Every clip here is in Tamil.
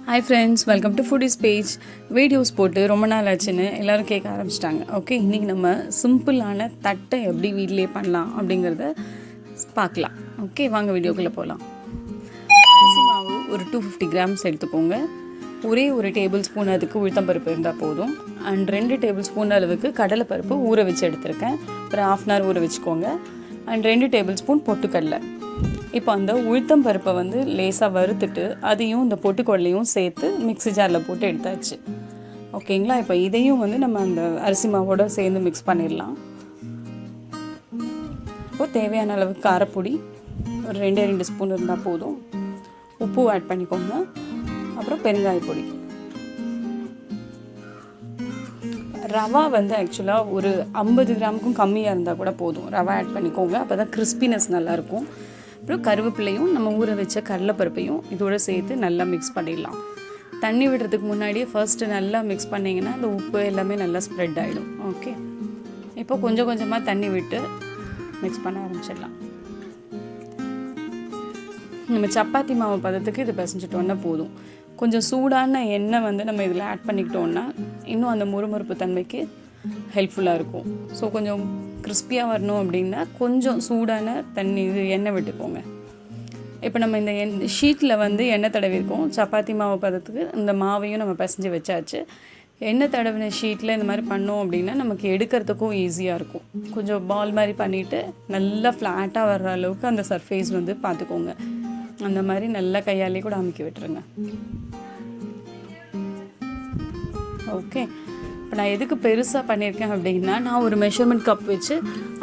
Hi friends, welcome to Foodies page. Videos போட்டு ரொம்ப நாள் ஆச்சுன்னு எல்லோரும் கேட்க ஆரம்பிச்சிட்டாங்க. ஓகே, இன்றைக்கி நம்ம சிம்பிளான தட்டை எப்படி வீட்டிலே பண்ணலாம் அப்படிங்கிறத பார்க்கலாம். ஓகே, வாங்க வீடியோக்குள்ளே போகலாம். அரிசி மாவு ஒரு 250 கிராம்ஸ் எடுத்துக்கோங்க. ஒரு டேபிள் ஸ்பூன் அதுக்கு உளுத்தம்பருப்பு இருந்தால் போதும். அண்ட் 2 டேபிள் ஸ்பூன் அளவுக்கு கடலைப்பருப்பு ஊற வச்சு எடுத்திருக்கேன். ஒரு 1/2 hour ஊற வச்சுக்கோங்க. அண்ட் 2 டேபிள் ஸ்பூன் பொட்டுக்கடலை. இப்போ அந்த உளுத்தம் பருப்பை லேசாக வறுத்துட்டு அதையும் இந்த பொட்டுக்கடலையும் சேர்த்து மிக்ஸி ஜாரில் போட்டு எடுத்தாச்சு. ஓகேங்களா, இப்போ இதையும் நம்ம அந்த அரிசி மாவோடு சேர்ந்து மிக்ஸ் பண்ணிடலாம். இப்போ தேவையான அளவுக்கு காரப்பொடி ஒரு 2 ஸ்பூன் இருந்தால் போதும். உப்பு ஆட் பண்ணிக்கோங்க. அப்புறம் பெருங்காயப்பொடி. ரவா ஆக்சுவலாக ஒரு 50 கிராமுக்கும் கம்மியாக இருந்தால் கூட போதும். ரவா ஆட் பண்ணிக்கோங்க, அப்போ தான் கிறிஸ்பினஸ் நல்லாயிருக்கும். அப்புறம் கருவேப்பிலையும் நம்ம ஊற வச்ச கடலைப்பருப்பையும் இதோடு சேர்த்து நல்லா மிக்ஸ் பண்ணிடலாம். தண்ணி விடுறதுக்கு முன்னாடியே ஃபர்ஸ்ட்டு நல்லா மிக்ஸ் பண்ணிங்கன்னா அந்த உப்பு எல்லாமே நல்லா ஸ்ப்ரெட் ஆகிடும். ஓகே, இப்போ கொஞ்சம் கொஞ்சமாக தண்ணி விட்டு மிக்ஸ் பண்ண ஆரம்பிச்சிடலாம். நம்ம சப்பாத்தி மாவு பதத்துக்கு இது பிசைஞ்சிட்டோன்னா போதும். கொஞ்சம் சூடான எண்ணெய் நம்ம இதில் ஆட் பண்ணிக்கிட்டோன்னா இன்னும் அந்த முறுமுறுப்பு தன்மைக்கு ஹெல்ப்ஃபுல்லாக இருக்கும். ஸோ கொஞ்சம் கிறிஸ்பியாக வரணும் அப்படின்னா கொஞ்சம் சூடான எண்ணெய் விட்டுக்கோங்க. இப்போ நம்ம இந்த ஷீட்டில் எண்ணெய் தடவிருக்கோம். சப்பாத்தி மாவு பதத்துக்கு இந்த மாவையும் நம்ம பிசைஞ்சு வச்சாச்சு. எண்ணெய் தடவின ஷீட்டில் இந்த மாதிரி பண்ணோம் அப்படின்னா நமக்கு எடுக்கிறதுக்கும் ஈஸியாக இருக்கும். கொஞ்சம் பால் மாதிரி பண்ணிவிட்டு நல்லா ஃப்ளாட்டாக வர்ற அளவுக்கு அந்த சர்ஃபேஸ் பார்த்துக்கோங்க. அந்த மாதிரி நல்லா கையாலே கூட அமுக்கி விட்டுருங்க. ஓகே, இப்போ நான் எதுக்கு பெருசாக பண்ணியிருக்கேன் அப்படின்னா, நான் ஒரு மெஷர்மெண்ட் கப் வச்சு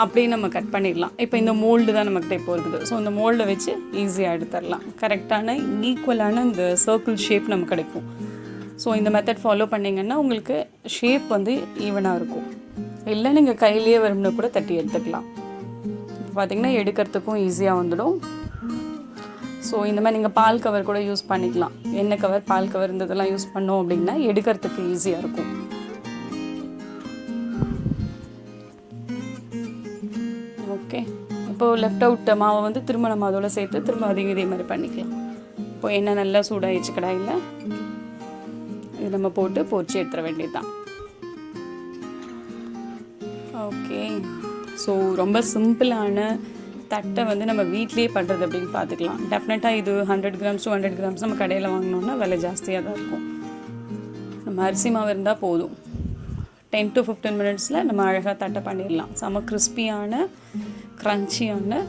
அப்படியே நம்ம கட் பண்ணிடலாம். இப்போ இந்த மோல்டு தான் நமக்கு இப்போ இருக்குது. ஸோ இந்த மோல்டை வச்சு ஈஸியாக எடுத்துடலாம். கரெக்டான ஈக்குவலான இந்த சர்க்கிள் ஷேப் நமக்கு கிடைக்கும். ஸோ இந்த மெத்தட் ஃபாலோ பண்ணிங்கன்னா உங்களுக்கு ஷேப் ஈவனாக இருக்கும். இல்லை நீங்கள் கையிலேயே வரும்னு கூட தட்டி எடுத்துக்கலாம். இப்போ பார்த்திங்கன்னா எடுக்கிறதுக்கும் ஈஸியாக வந்துடும். ஸோ இந்த மாதிரி நீங்கள் பால் கவர் கூட யூஸ் பண்ணிக்கலாம். எண்ணெய் கவர், பால் கவர் இந்த இதெல்லாம் யூஸ் பண்ணோம் அப்படின்னா எடுக்கிறதுக்கு ஈஸியாக இருக்கும். ஓகே, இப்போது லெஃப்ட் அவுட் மாவை திரும்ப நம்ம அதோட சேர்த்து திரும்ப அதையும் இதே மாதிரி பண்ணிக்கலாம். இப்போ எண்ணெய் நல்லா சூடாகிடுச்சு கடாயில். இது நம்ம போட்டு பொரிச்சு எடுத்துட வேண்டியது தான். ஓகே, ஸோ ரொம்ப சிம்பிளான தட்டை நம்ம வீட்டிலே பண்ணுறது அப்படின்னு பார்த்துக்கலாம். டெஃபினட்டாக இது 100 கிராம்ஸ் 200 கிராம்ஸ் நம்ம கடையில் வாங்கினோன்னா விலை ஜாஸ்தியாக தான் இருக்கும். நம்ம அரிசி மாவு இருந்தால் போதும். 10 to 15 மினிட்ஸில் நம்ம அழகாக தட்டை பண்ணிடலாம். செம்ம கிறிஸ்பியான க்ரன்ச்சியான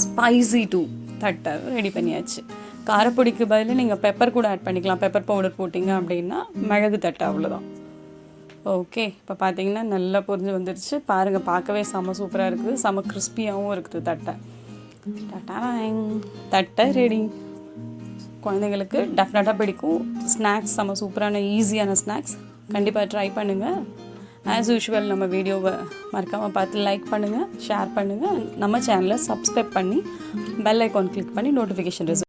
ஸ்பைசி தட்டை ரெடி பண்ணியாச்சு. காரப்பொடிக்கு பதில் நீங்கள் பெப்பர் கூட ஆட் பண்ணிக்கலாம். பெப்பர் பவுடர் போட்டிங்க அப்படின்னா மிளகு தட்டை, அவ்வளோதான். ஓகே, இப்போ பார்த்தீங்கன்னா நல்லா பொரிஞ்சு வந்துடுச்சு. பாருங்கள், பார்க்கவே செம்ம சூப்பராக இருக்குது. செம்ம கிறிஸ்பியாகவும் இருக்குது தட்டை. தட்டை ரெடி. குழந்தைங்களுக்கு டெஃபினட்டாக பிடிக்கும். ஸ்நாக்ஸ் செம்ம சூப்பரான ஈஸியான ஸ்நாக்ஸ். கண்டிப்பாக ட்ரை பண்ணுங்கள். ஆஸ் யூஷுவல் நம்ம வீடியோவை மறக்காமல் பார்த்து லைக் பண்ணுங்கள், ஷேர் பண்ணுங்கள். நம்ம சேனலை சப்ஸ்கிரைப் பண்ணி பெல் ஐக்கான் கிளிக் பண்ணி நோட்டிஃபிகேஷன்